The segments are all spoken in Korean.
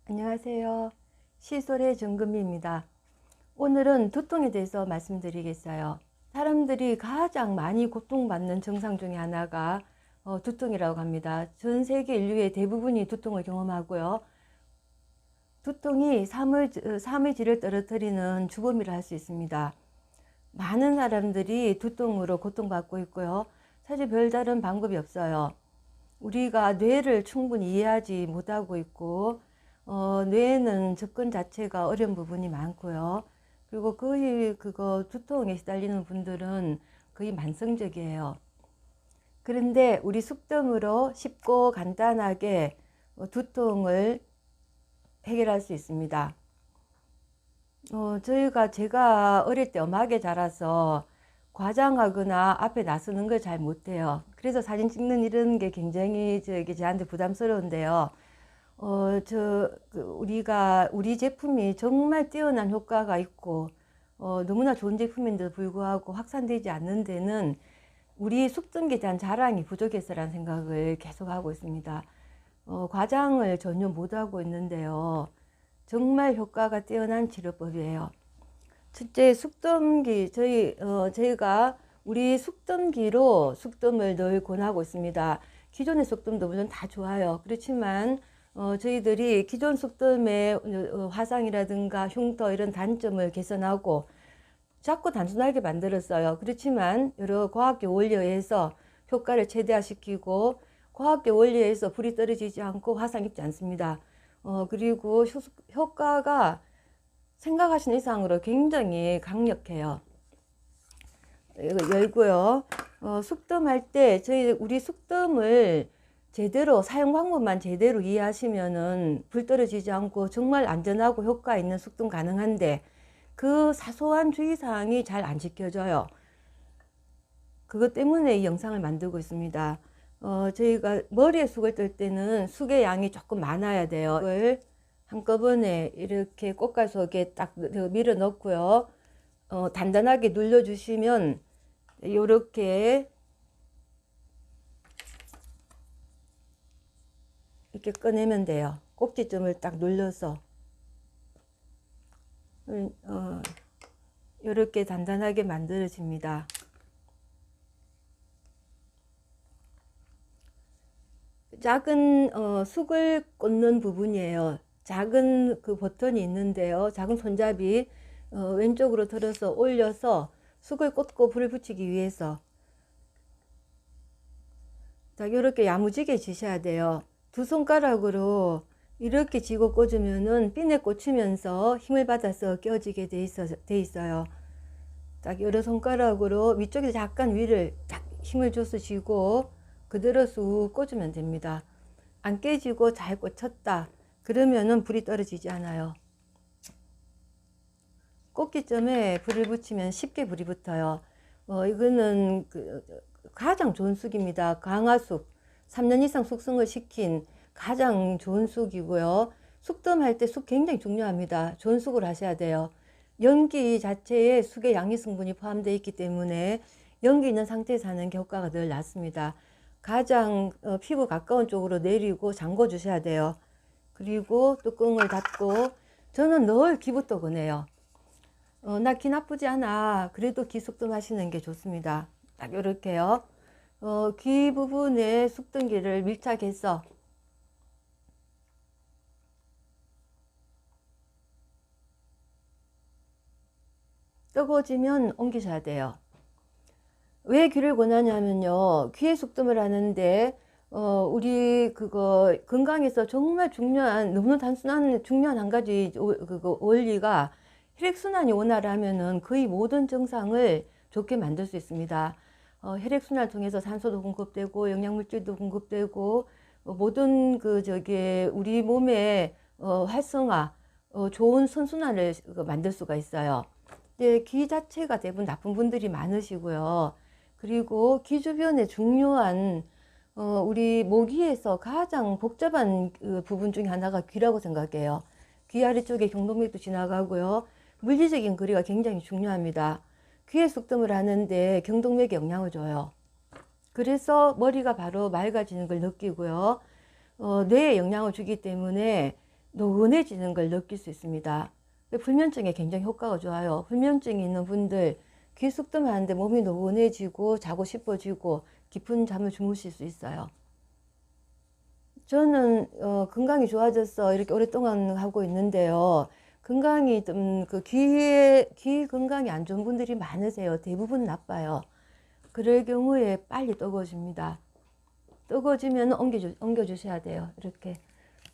안녕하세요. 시솔의 정금미입니다. 오늘은 두통에 대해서 말씀드리겠어요. 사람들이 가장 많이 고통받는 증상 중에 하나가 두통이라고 합니다. 전 세계 인류의 대부분이 두통을 경험하고요. 두통이 삶의 질을 떨어뜨리는 주범이라 할 수 있습니다. 많은 사람들이 두통으로 고통받고 있고요. 사실 별다른 방법이 없어요. 우리가 뇌를 충분히 이해하지 못하고 있고 뇌는 접근 자체가 어려운 부분이 많고요. 그리고 거의 두통에 시달리는 분들은 거의 만성적이에요. 그런데 우리 숙덤으로 쉽고 간단하게 두통을 해결할 수 있습니다. 제가 어릴 때 엄하게 자라서 과장하거나 앞에 나서는 걸 잘 못해요. 그래서 사진 찍는 이런 게 굉장히 저한테 부담스러운데요. 우리 제품이 정말 뛰어난 효과가 있고, 너무나 좋은 제품인데도 불구하고 확산되지 않는 데는 우리 숙등기에 대한 자랑이 부족해서라는 생각을 계속 하고 있습니다. 과장을 전혀 못하고 있는데요. 정말 효과가 뛰어난 치료법이에요. 첫째, 숙덤기. 저희가 우리 숙덤기로 숙덤을 늘 권하고 있습니다. 기존의 숙덤도 물론 다 좋아요. 그렇지만 저희들이 기존 숙덤의 화상이라든가 흉터 이런 단점을 개선하고 자꾸 단순하게 만들었어요. 그렇지만 여러 과학적 원리에 의해서 효과를 최대화시키고 과학적 원리에 의해서 불이 떨어지지 않고 화상 입지 않습니다. 그리고 효과가 생각하신 이상으로 굉장히 강력해요. 이거 열고요. 숙덤할 때 우리 숙덤을 제대로 사용 방법만 제대로 이해하시면은 불 떨어지지 않고 정말 안전하고 효과 있는 숙등 가능한데 그 사소한 주의사항이 잘 안 지켜져요. 그것 때문에 이 영상을 만들고 있습니다. 저희가 머리에 쑥을 뜰 때는 쑥의 양이 조금 많아야 돼요. 이걸 한꺼번에 이렇게 꽃갈 속에 딱 밀어 넣고요. 단단하게 눌러주시면 이렇게 꺼내면 돼요. 꼭지점을 딱 눌러서 이렇게 단단하게 만들어집니다. 작은 쑥을 꽂는 부분이에요. 작은 그 버튼이 있는데요. 작은 손잡이 왼쪽으로 들어서 올려서 쑥을 꽂고 불을 붙이기 위해서 자, 이렇게 야무지게 지셔야 돼요. 두 손가락으로 이렇게 쥐고 꽂으면은 핀에 꽂히면서 힘을 받아서 껴지게 돼 있어요. 딱 여러 손가락으로 위쪽에서 약간 위를 딱 힘을 줘서 쥐고 그대로 쑥 꽂으면 됩니다. 안 깨지고 잘 꽂혔다. 그러면은 불이 떨어지지 않아요. 꽂기점에 불을 붙이면 쉽게 불이 붙어요. 이거는 가장 좋은 쑥입니다. 강화쑥. 3년 이상 숙성을 시킨 가장 좋은 쑥이고요. 숙덤할 때 쑥 굉장히 중요합니다. 좋은 쑥을 하셔야 돼요. 연기 자체에 쑥의 양이 성분이 포함되어 있기 때문에 연기 있는 상태에서 하는 게 효과가 늘 낫습니다. 가장 피부 가까운 쪽으로 내리고 잠궈 주셔야 돼요. 그리고 뚜껑을 닫고 저는 늘 기부터 꺼내요. 나 기 나쁘지 않아. 그래도 기 숙덤 하시는 게 좋습니다. 딱 이렇게요. 귀 부분에 숙등기를 밀착해서 뜨거워지면 옮기셔야 돼요. 왜 귀를 권하냐면요. 귀에 숙덤을 하는데 우리 건강에서 정말 중요한 너무 단순한 중요한 한 가지 원리가 혈액순환이 원활하면은 거의 모든 증상을 좋게 만들 수 있습니다. 혈액순환을 통해서 산소도 공급되고 영양물질도 공급되고 모든 우리 몸의 활성화, 좋은 선순환을 만들 수가 있어요. 귀 자체가 대부분 나쁜 분들이 많으시고요. 그리고 귀 주변에 중요한 우리 모기에서 가장 복잡한 부분 중에 하나가 귀라고 생각해요. 귀 아래쪽에 경동맥도 지나가고요. 물리적인 거리가 굉장히 중요합니다. 귀에 숙덤을 하는데 경동맥에 영향을 줘요. 그래서 머리가 바로 맑아지는 걸 느끼고요. 뇌에 영향을 주기 때문에 노곤해지는 걸 느낄 수 있습니다. 불면증에 굉장히 효과가 좋아요. 불면증이 있는 분들 귀 쑥뜸하는데 몸이 노곤해지고 자고 싶어지고 깊은 잠을 주무실 수 있어요. 저는 건강이 좋아져서 이렇게 오랫동안 하고 있는데요. 건강이 좀 귀 건강이 안 좋은 분들이 많으세요. 대부분 나빠요. 그럴 경우에 빨리 뜨거워집니다. 뜨거워지면 옮겨주셔야 돼요. 이렇게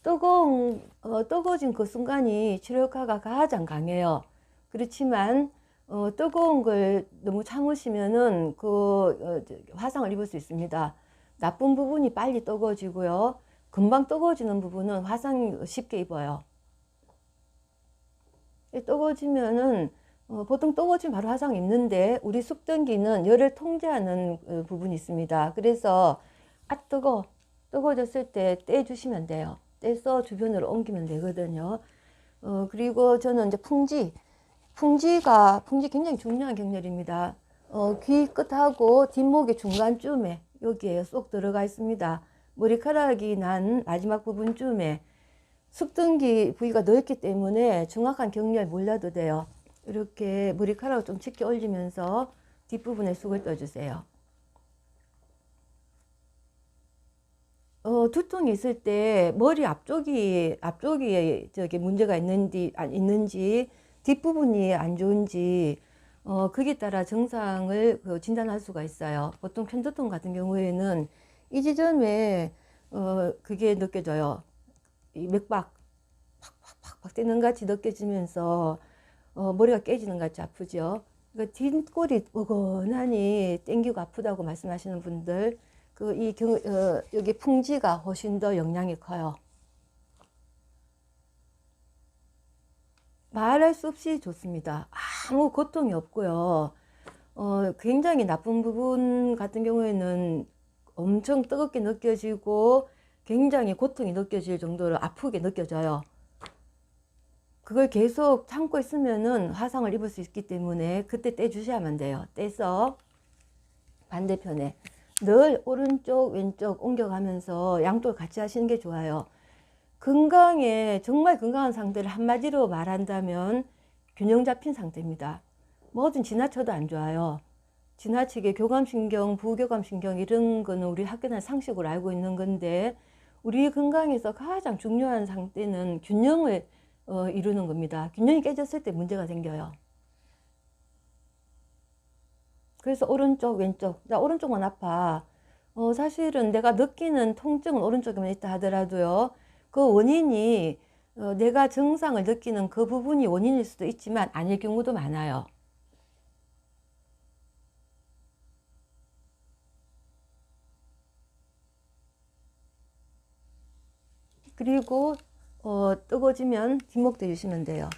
뜨거워진 그 순간이 치료 효과가 가장 강해요. 그렇지만 뜨거운 걸 너무 참으시면은 화상을 입을 수 있습니다. 나쁜 부분이 빨리 뜨거워지고요. 금방 뜨거워지는 부분은 화상 쉽게 입어요. 뜨거워지면은 보통 뜨거워지면 바로 화상 입는데 우리 숙등기는 열을 통제하는 부분이 있습니다. 그래서 뜨거워졌을 때 떼주시면 돼요. 떼서 주변으로 옮기면 되거든요. 그리고 저는 이제 풍지 굉장히 중요한 경렬입니다. 귀 끝하고 뒷목의 중간쯤에 여기에 쏙 들어가 있습니다. 머리카락이 난 마지막 부분쯤에 숙등기 부위가 넓기 때문에 정확한 경렬 몰라도 돼요. 이렇게 머리카락을 좀 짙게 올리면서 뒷부분에 쑥을 떠주세요. 두통이 있을 때 머리 앞쪽이 문제가 있는지 뒷부분이 안 좋은지 거기에 따라 증상을 진단할 수가 있어요. 보통 편두통 같은 경우에는 이 지점에 그게 느껴져요. 이 맥박 팍팍팍팍 뛰는 같이 느껴지면서 머리가 깨지는 같이 아프죠. 그러니까 뒷골이 뻐근하니 땡기고 아프다고 말씀하시는 분들 여기 풍지가 훨씬 더 영향이 커요. 말할 수 없이 좋습니다. 아무 고통이 없고요. 굉장히 나쁜 부분 같은 경우에는 엄청 뜨겁게 느껴지고 굉장히 고통이 느껴질 정도로 아프게 느껴져요. 그걸 계속 참고 있으면은 화상을 입을 수 있기 때문에 그때 떼주셔야만 돼요. 떼서 반대편에 늘 오른쪽 왼쪽 옮겨가면서 양쪽을 같이 하시는 게 좋아요. 정말 건강한 상태를 한마디로 말한다면 균형 잡힌 상태입니다. 뭐든 지나쳐도 안 좋아요. 지나치게 교감신경, 부교감신경 이런 거는 우리 학교나 상식으로 알고 있는 건데 우리 건강에서 가장 중요한 상태는 균형을 이루는 겁니다. 균형이 깨졌을 때 문제가 생겨요. 그래서 오른쪽 왼쪽, 나 오른쪽만 아파. 사실은 내가 느끼는 통증은 오른쪽에만 있다 하더라도요. 그 원인이 내가 증상을 느끼는 그 부분이 원인일 수도 있지만 아닐 경우도 많아요. 그리고 뜨거워지면 뒷목도 해주시면 돼요.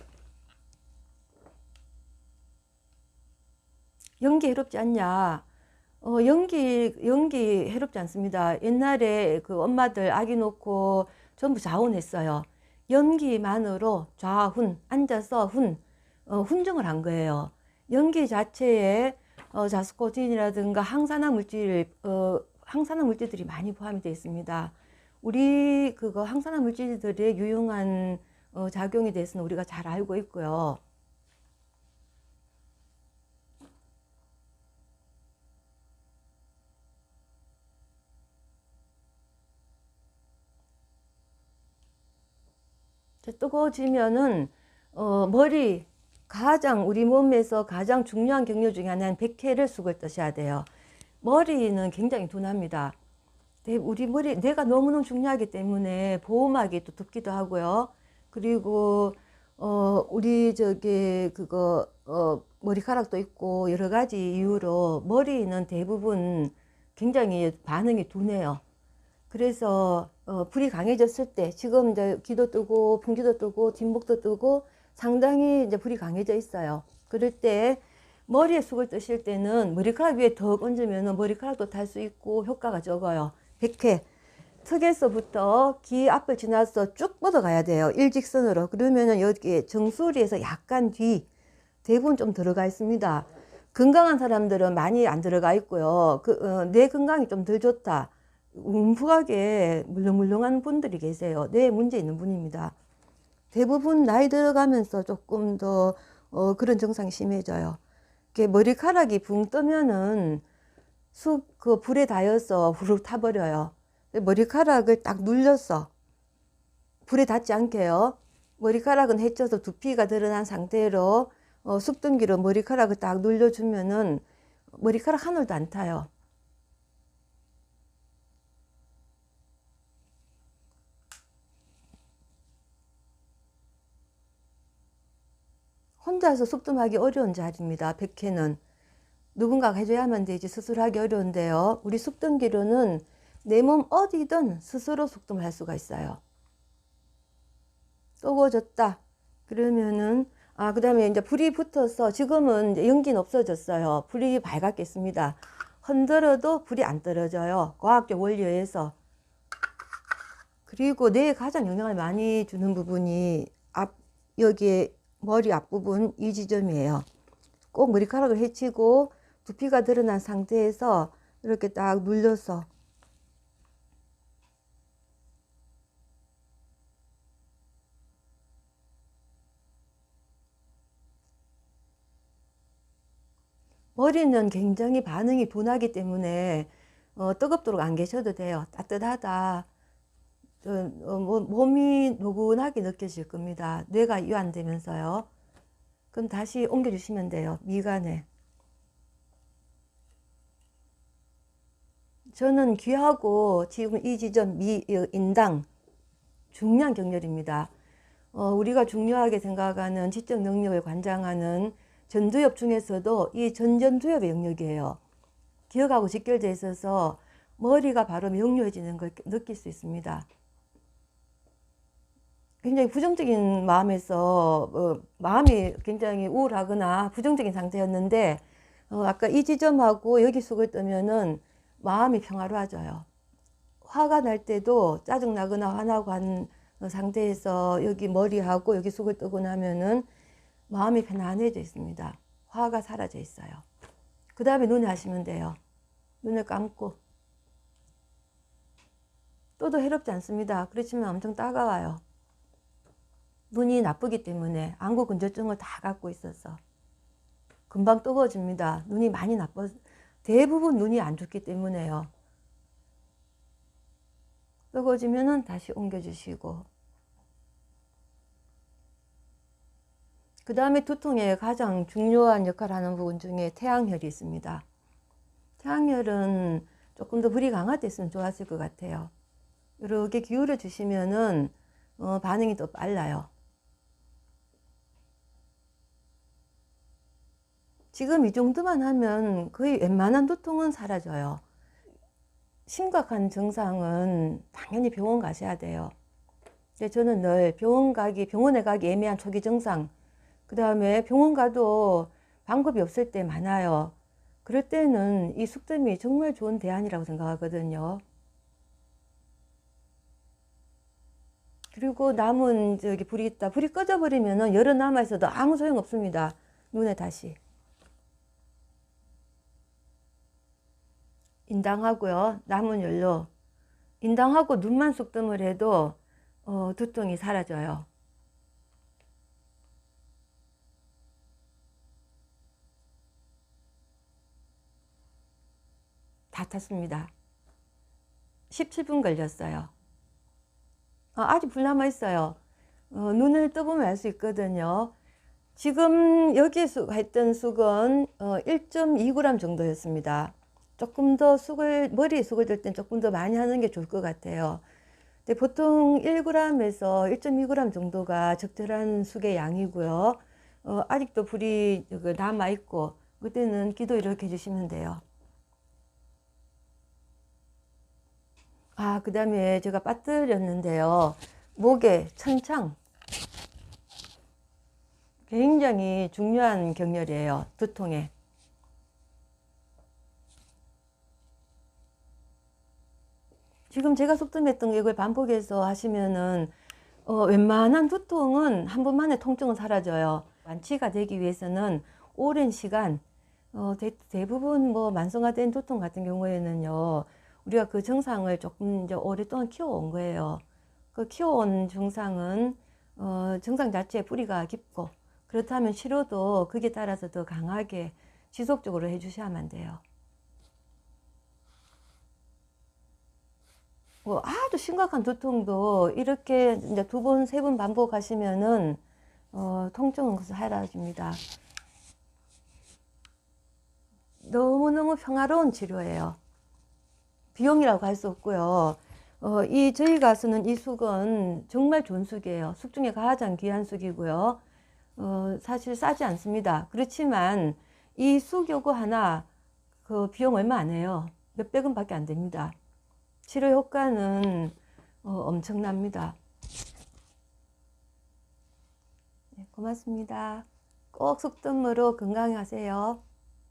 연기 해롭지 않냐? 연기 해롭지 않습니다. 옛날에 그 엄마들 아기 놓고 전부 자혼했어요. 연기만으로 좌훈, 앉아서 훈증을 한 거예요. 연기 자체에 자스코틴이라든가 항산화 물질들이 많이 포함이 되어 있습니다. 우리 항산화 물질들의 유용한 작용에 대해서는 우리가 잘 알고 있고요. 뜨거워지면은 우리 몸에서 가장 중요한 경련 중에 하나는 백회를 쑥을 뜨셔야 돼요. 머리는 굉장히 둔합니다. 뇌가 너무너무 중요하기 때문에 보호막이 또 둡기도 하고요. 그리고 머리카락도 있고 여러 가지 이유로 머리는 대부분 굉장히 반응이 둔해요. 그래서 불이 강해졌을 때 지금 이제 귀도 뜨고 풍지도 뜨고 뒷목도 뜨고 상당히 이제 불이 강해져 있어요. 그럴 때 머리에 쑥을 뜨실 때는 머리카락 위에 더 얹으면 머리카락도 탈 수 있고 효과가 적어요. 백회 턱에서부터 귀 앞을 지나서 쭉 뻗어가야 돼요. 일직선으로. 그러면은 여기 정수리에서 약간 대부분 좀 들어가 있습니다. 건강한 사람들은 많이 안 들어가 있고요. 뇌 건강이 좀 덜 좋다. 움푹하게 물렁물렁한 분들이 계세요. 뇌에 문제 있는 분입니다. 대부분 나이 들어가면서 조금 더 그런 증상이 심해져요. 이렇게 머리카락이 붕 뜨면은 그 불에 닿여서 후룩 타버려요. 머리카락을 딱 눌렸어. 불에 닿지 않게요. 머리카락은 헤쳐서 두피가 드러난 상태로 쑥등기로 머리카락을 딱 눌려주면은 머리카락 한 올도 안 타요. 혼자서 숙tum하기 어려운 자리입니다. 백회는 누군가가 해줘야만 되지 스스로 하기 어려운데요. 우리 숙등기로는 내 몸 어디든 스스로 숙tum할 수가 있어요. 뜨거워졌다. 그러면은 그 다음에 이제 불이 붙어서 지금은 이제 연기는 없어졌어요. 불이 밝았겠습니다. 흔들어도 불이 안 떨어져요. 과학적 원리에 의해서. 그리고 뇌에 가장 영향을 많이 주는 부분이 여기에 머리 앞부분 이 지점이에요. 꼭 머리카락을 헤치고 두피가 드러난 상태에서 이렇게 딱 눌려서 머리는 굉장히 반응이 둔하기 때문에 뜨겁도록 안 계셔도 돼요. 따뜻하다. 몸이 노곤하게 느껴질 겁니다. 뇌가 이완되면서요. 그럼 다시 옮겨주시면 돼요. 미간에. 저는 귀하고 지금 이 지점 인당 중요한 경렬입니다. 우리가 중요하게 생각하는 지적 능력을 관장하는 전두엽 중에서도 이 전전두엽의 영역이에요. 기억하고 직결되어 있어서 머리가 바로 명료해지는 걸 느낄 수 있습니다. 굉장히 부정적인 마음에서 마음이 굉장히 우울하거나 부정적인 상태였는데 아까 이 지점하고 여기 속을 뜨면은 마음이 평화로워져요. 화가 날 때도 짜증나거나 화나고 한 상태에서 여기 머리하고 여기 속을 뜨고 나면은 마음이 편안해져 있습니다. 화가 사라져 있어요. 그 다음에 눈을 하시면 돼요. 눈을 감고. 떠도 해롭지 않습니다. 그렇지만 엄청 따가워요. 눈이 나쁘기 때문에 안구 건조증을 다 갖고 있어서 금방 뜨거워집니다. 눈이 많이 나빠, 대부분 눈이 안 좋기 때문에요. 뜨거워지면은 다시 옮겨주시고, 그 다음에 두통에 가장 중요한 역할을 하는 부분 중에 태양혈이 있습니다. 태양혈은 조금 더 불이 강할 때 있으면 좋았을 것 같아요. 이렇게 기울여 주시면은 반응이 더 빨라요. 지금 이 정도만 하면 거의 웬만한 두통은 사라져요. 심각한 증상은 당연히 병원 가셔야 돼요. 근데 저는 늘 병원에 가기 애매한 초기 증상, 그 다음에 병원 가도 방법이 없을 때 많아요. 그럴 때는 이 숙뜸이 정말 좋은 대안이라고 생각하거든요. 그리고 남은 불이 있다. 불이 꺼져버리면 열은 남아있어도 아무 소용 없습니다. 눈에 다시. 인당하고요. 남은 열로. 인당하고 눈만 숙뜸을 해도 두통이 사라져요. 다 탔습니다. 17분 걸렸어요. 아직 불 남아 있어요. 눈을 떠보면 알 수 있거든요. 지금 여기에 했던 숙은 1.2g 정도였습니다. 조금 더 머리에 숙을 들 땐 조금 더 많이 하는 게 좋을 것 같아요. 근데 보통 1g에서 1.2g 정도가 적절한 숙의 양이고요. 아직도 불이 남아 있고 그때는 기도 이렇게 해주시면 돼요. 그 다음에 제가 빠뜨렸는데요. 목에 천창. 굉장히 중요한 경렬이에요. 두통에. 지금 제가 숙뜸했던 이걸 반복해서 하시면은 웬만한 두통은 한 번만에 통증은 사라져요. 완치가 되기 위해서는 오랜 시간 대부분 만성화된 두통 같은 경우에는요. 우리가 그 증상을 조금 이제 오랫동안 키워온 거예요. 그 키워온 증상은 증상 자체에 뿌리가 깊고 그렇다면 치료도 그게 따라서 더 강하게 지속적으로 해주셔야만 돼요. 뭐 아주 심각한 두통도 이렇게 이제 2번, 3번 반복하시면은 통증은 사라집니다. 너무너무 평화로운 치료예요. 비용이라고 할 수 없고요. 저희가 쓰는 이 쑥은 정말 좋은 쑥이에요. 쑥 중에 가장 귀한 쑥이고요. 사실 싸지 않습니다. 그렇지만 이 쑥 요거 하나 그 비용 얼마 안 해요. 몇백 원밖에 안 됩니다. 치료 효과는 엄청납니다. 네, 고맙습니다. 꼭 쑥뜸으로 건강하세요.